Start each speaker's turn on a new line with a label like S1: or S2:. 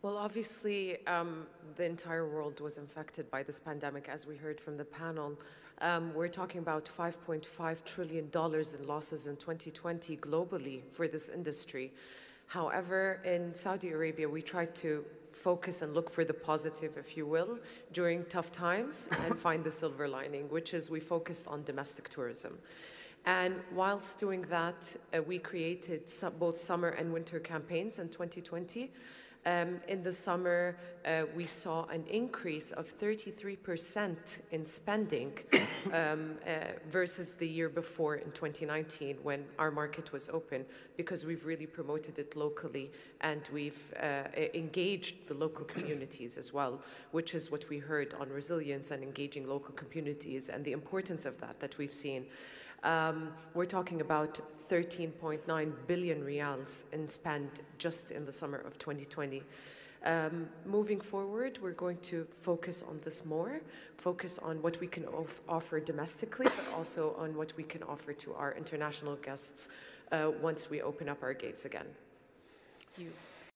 S1: Well, obviously, the entire world was infected by this pandemic, as we heard from the panel. We're talking about $5.5 trillion in losses in 2020 globally for this industry. However, in Saudi Arabia, we tried to focus and look for the positive, if you will, during tough times and find the silver lining, which is we focused on domestic tourism. And whilst doing that, we created both summer and winter campaigns in 2020. In the summer, we saw an increase of 33% in spending versus the year before in 2019 when our market was open, because we've really promoted it locally and we've engaged the local communities as well, which is what we heard on resilience and engaging local communities and the importance of that we've seen. We're talking about 13.9 billion riyals in spend just in the summer of 2020. Moving forward, we're going to focus on this more, focus on what we can offer domestically, but also on what we can offer to our international guests once we open up our gates again.
S2: Thank you.